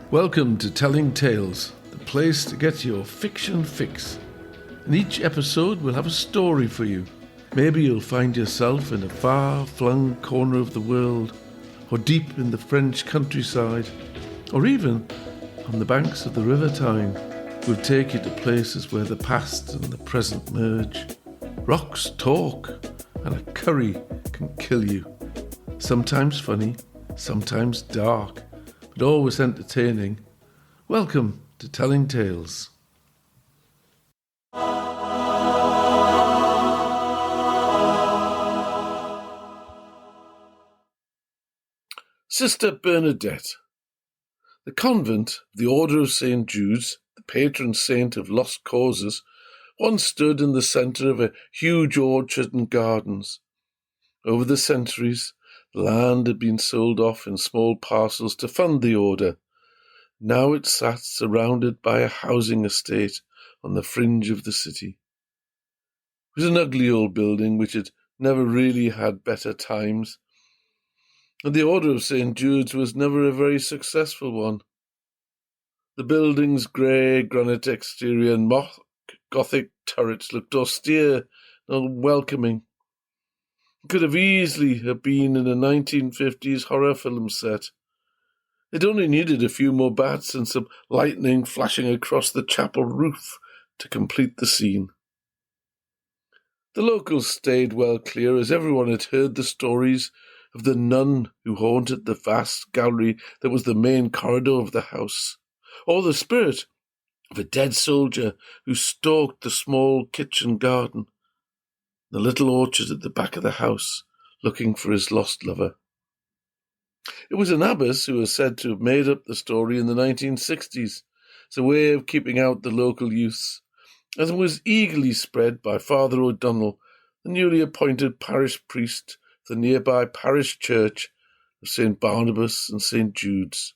Welcome to Telling Tales, the place to get your fiction fix. In each episode, we'll have a story for you. Maybe you'll find yourself in a far-flung corner of the world, or deep in the French countryside, or even on the banks of the River Tyne. We'll take you to places where the past and the present merge. Rocks talk, and a curry can kill you. Sometimes funny, sometimes dark, but always entertaining. Welcome to Telling Tales. Sister Bernadette. The convent of the Order of St. Jude's, the patron saint of lost causes, once stood in the centre of a huge orchard and gardens. Over the centuries, the land had been sold off in small parcels to fund the order. Now it sat surrounded by a housing estate on the fringe of the city. It was an ugly old building which had never really had better times, and the Order of St. Jude's was never a very successful one. The building's grey granite exterior and mock Gothic turrets looked austere and unwelcoming. It could have easily have been in a 1950s horror film set. It only needed a few more bats and some lightning flashing across the chapel roof to complete the scene. The locals stayed well clear, as everyone had heard the stories of the nun who haunted the vast gallery that was the main corridor of the house, or the spirit of a dead soldier who stalked the small kitchen garden, the little orchard at the back of the house, looking for his lost lover. It was an abbess who was said to have made up the story in the 1960s as a way of keeping out the local youths, as it was eagerly spread by Father O'Donnell, the newly appointed parish priest of the nearby parish church of St. Barnabas and St. Jude's.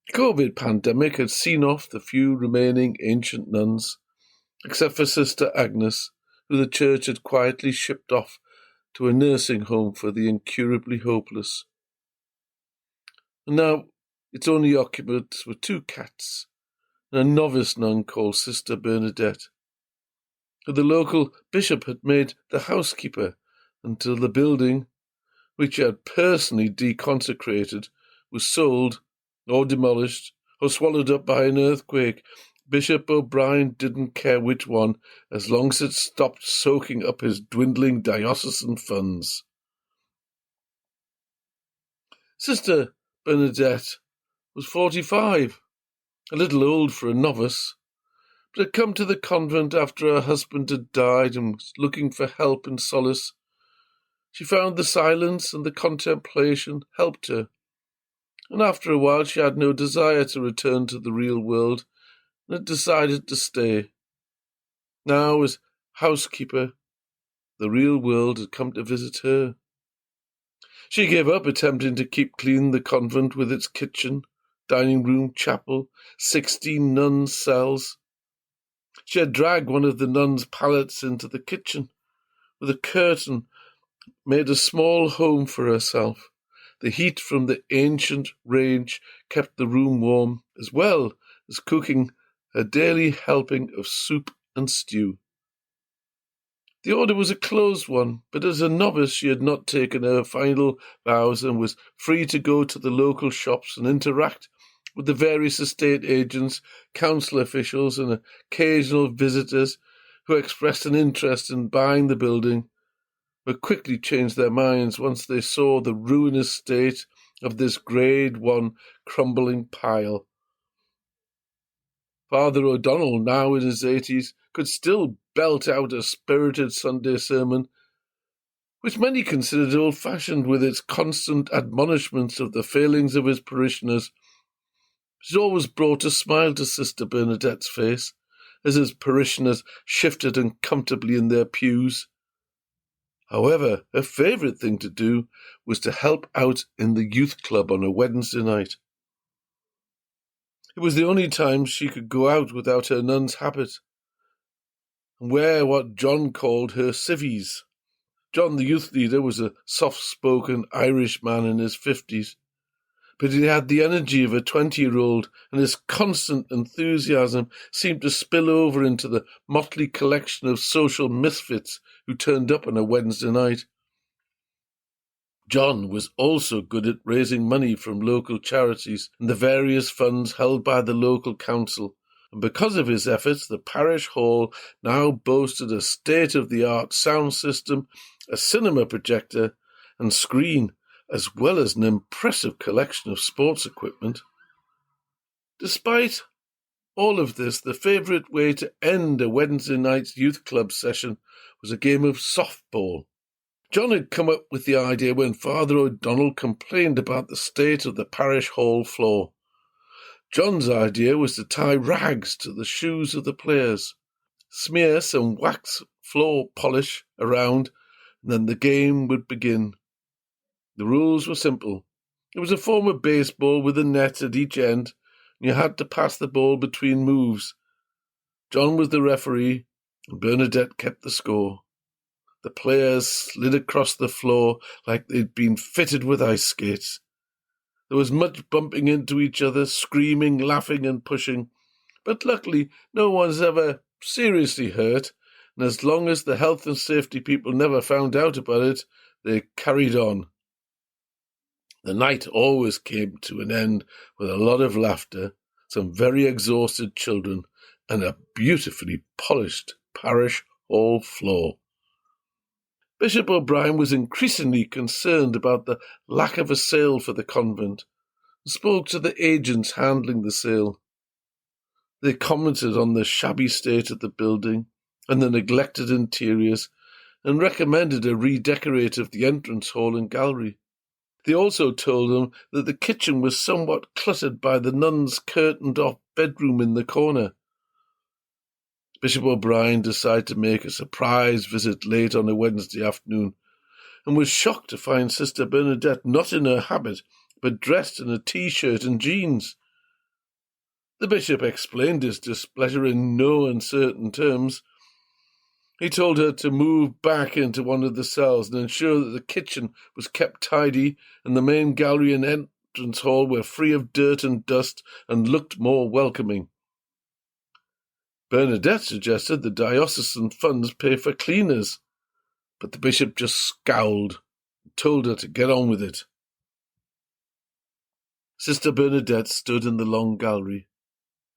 The COVID pandemic had seen off the few remaining ancient nuns, except for Sister Agnes, who the church had quietly shipped off to a nursing home for the incurably hopeless. And now its only occupants were two cats and a novice nun called Sister Bernadette, who the local bishop had made the housekeeper until the building, which he had personally deconsecrated, was sold or demolished or swallowed up by an earthquake. Bishop O'Brien didn't care which one, as long as it stopped soaking up his dwindling diocesan funds. Sister Bernadette was 45, a little old for a novice, but had come to the convent after her husband had died and was looking for help and solace. She found the silence and the contemplation helped her, and after a while she had no desire to return to the real world, and had decided to stay. Now, as housekeeper, the real world had come to visit her. She gave up attempting to keep clean the convent with its kitchen, dining room, chapel, 16 nuns' cells. She had dragged one of the nuns' pallets into the kitchen, with a curtain made a small home for herself. The heat from the ancient range kept the room warm, as well as cooking a daily helping of soup and stew. The order was a closed one, but as a novice she had not taken her final vows and was free to go to the local shops and interact with the various estate agents, council officials and occasional visitors who expressed an interest in buying the building, but quickly changed their minds once they saw the ruinous state of this Grade 1 crumbling pile. Father O'Donnell, now in his 80s, could still belt out a spirited Sunday sermon, which many considered old-fashioned with its constant admonishments of the failings of his parishioners. It always brought a smile to Sister Bernadette's face as his parishioners shifted uncomfortably in their pews. However, her favourite thing to do was to help out in the youth club on a Wednesday night. It was the only time she could go out without her nun's habit and wear what John called her civvies. John, the youth leader, was a soft-spoken Irish man in his 50s, but he had the energy of a 20-year-old, and his constant enthusiasm seemed to spill over into the motley collection of social misfits who turned up on a Wednesday night. John was also good at raising money from local charities and the various funds held by the local council, and because of his efforts, the parish hall now boasted a state-of-the-art sound system, a cinema projector, and screen, as well as an impressive collection of sports equipment. Despite all of this, the favourite way to end a Wednesday night's youth club session was a game of softball. John had come up with the idea when Father O'Donnell complained about the state of the parish hall floor. John's idea was to tie rags to the shoes of the players, smear some wax floor polish around, and then the game would begin. The rules were simple. It was a form of baseball with a net at each end, and you had to pass the ball between moves. John was the referee, and Bernadette kept the score. The players slid across the floor like they'd been fitted with ice skates. There was much bumping into each other, screaming, laughing and pushing, but luckily no one was ever seriously hurt, and as long as the health and safety people never found out about it, they carried on. The night always came to an end with a lot of laughter, some very exhausted children, and a beautifully polished parish hall floor. Bishop O'Brien was increasingly concerned about the lack of a sale for the convent and spoke to the agents handling the sale. They commented on the shabby state of the building and the neglected interiors and recommended a redecorate of the entrance hall and gallery. They also told him that the kitchen was somewhat cluttered by the nun's curtained-off bedroom in the corner. Bishop O'Brien decided to make a surprise visit late on a Wednesday afternoon and was shocked to find Sister Bernadette not in her habit, but dressed in a T-shirt and jeans. The bishop explained his displeasure in no uncertain terms. He told her to move back into one of the cells and ensure that the kitchen was kept tidy and the main gallery and entrance hall were free of dirt and dust and looked more welcoming. Bernadette suggested the diocesan funds pay for cleaners, but the bishop just scowled and told her to get on with it. Sister Bernadette stood in the long gallery.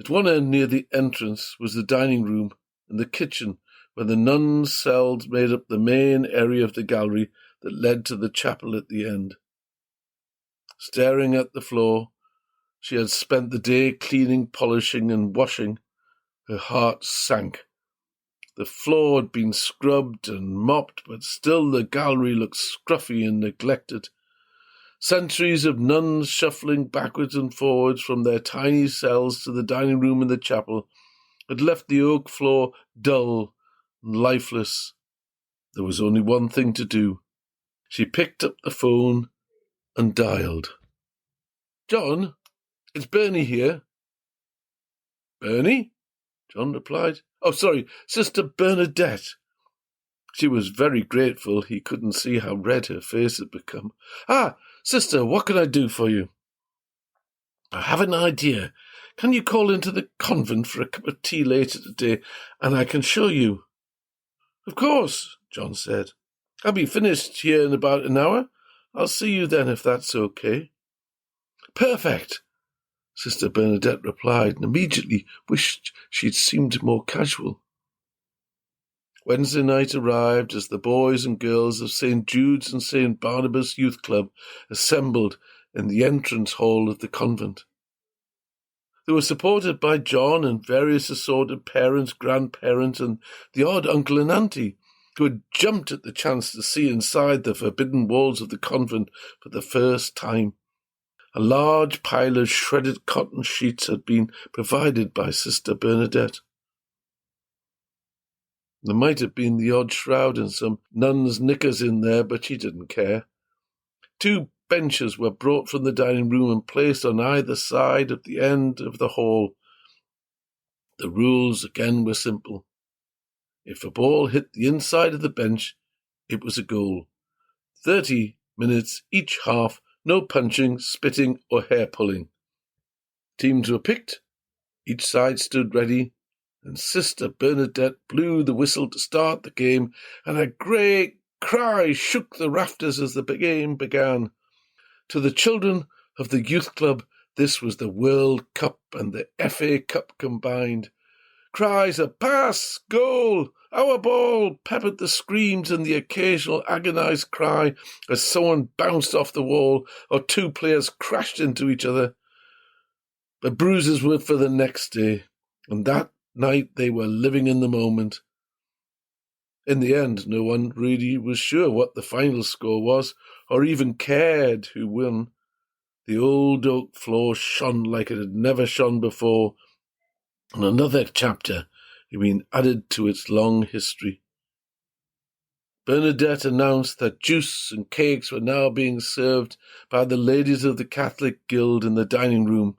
At one end near the entrance was the dining room and the kitchen, where the nuns' cells made up the main area of the gallery that led to the chapel at the end. Staring at the floor, she had spent the day cleaning, polishing, and washing. Her heart sank. The floor had been scrubbed and mopped, but still the gallery looked scruffy and neglected. Centuries of nuns shuffling backwards and forwards from their tiny cells to the dining room and the chapel had left the oak floor dull and lifeless. There was only one thing to do. She picked up the phone and dialed. "John, it's Bernie here." "Bernie?" John replied. "Oh, sorry, Sister Bernadette." She was very grateful. He couldn't see how red her face had become. "Ah, sister, what can I do for you?" "I have an idea. Can you call into the convent for a cup of tea later today, and I can show you?" "Of course," John said. "I'll be finished here in about an hour. I'll see you then if that's okay." "Perfect," Sister Bernadette replied, and immediately wished she'd seemed more casual. Wednesday night arrived as the boys and girls of St. Jude's and St. Barnabas Youth Club assembled in the entrance hall of the convent. They were supported by John and various assorted parents, grandparents, and the odd uncle and auntie, who had jumped at the chance to see inside the forbidden walls of the convent for the first time. A large pile of shredded cotton sheets had been provided by Sister Bernadette. There might have been the odd shroud and some nun's knickers in there, but she didn't care. 2 benches were brought from the dining room and placed on either side of the end of the hall. The rules again were simple. If a ball hit the inside of the bench, it was a goal. 30 minutes each half No punching, spitting, or hair-pulling. Teams were picked. Each side stood ready, and Sister Bernadette blew the whistle to start the game, and a great cry shook the rafters as the game began. To the children of the youth club, this was the World Cup and the FA Cup combined. Cries of pass, goal, our ball peppered the screams and the occasional agonized cry as someone bounced off the wall or two players crashed into each other. But bruises were for the next day, and that night they were living in the moment. In the end, no one really was sure what the final score was, or even cared who won. The old oak floor shone like it had never shone before, and another chapter had been added to its long history. Bernadette announced that juice and cakes were now being served by the ladies of the Catholic Guild in the dining room,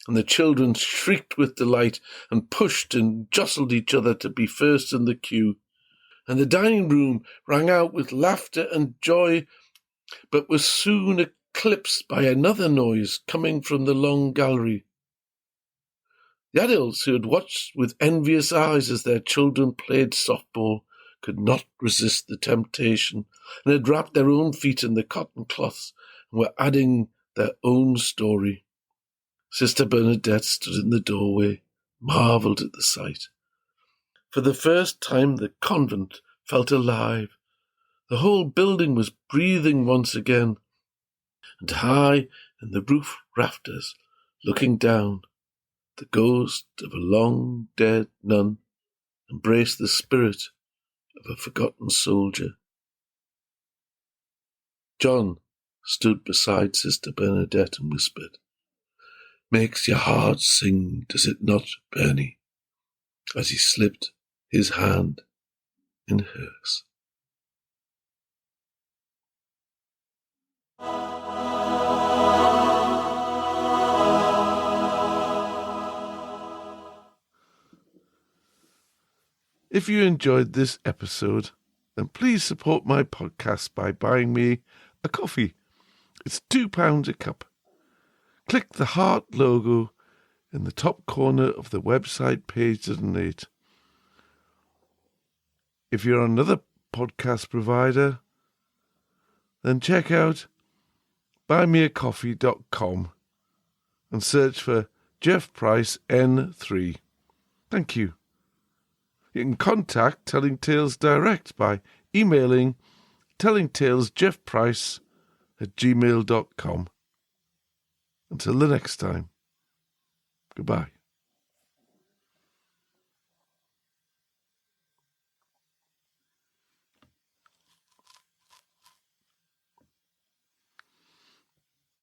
and the children shrieked with delight and pushed and jostled each other to be first in the queue. And the dining room rang out with laughter and joy, but was soon eclipsed by another noise coming from the long gallery. The adults who had watched with envious eyes as their children played softball could not resist the temptation, and had wrapped their own feet in the cotton cloths and were adding their own story. Sister Bernadette stood in the doorway, marvelled at the sight. For the first time the convent felt alive. The whole building was breathing once again, and high in the roof rafters, looking down, the ghost of a long-dead nun embraced the spirit of a forgotten soldier. John stood beside Sister Bernadette and whispered, "Makes your heart sing, does it not, Bernie?" as he slipped his hand in hers. If you enjoyed this episode, then please support my podcast by buying me a coffee. It's £2 a cup. Click the heart logo in the top corner of the website page to donate. If you're on another podcast provider, then check out buymeacoffee.com and search for Jeff Price N3. Thank you. You can contact Telling Tales direct by emailing tellingtalesjeffprice@gmail.com. Until the next time, goodbye.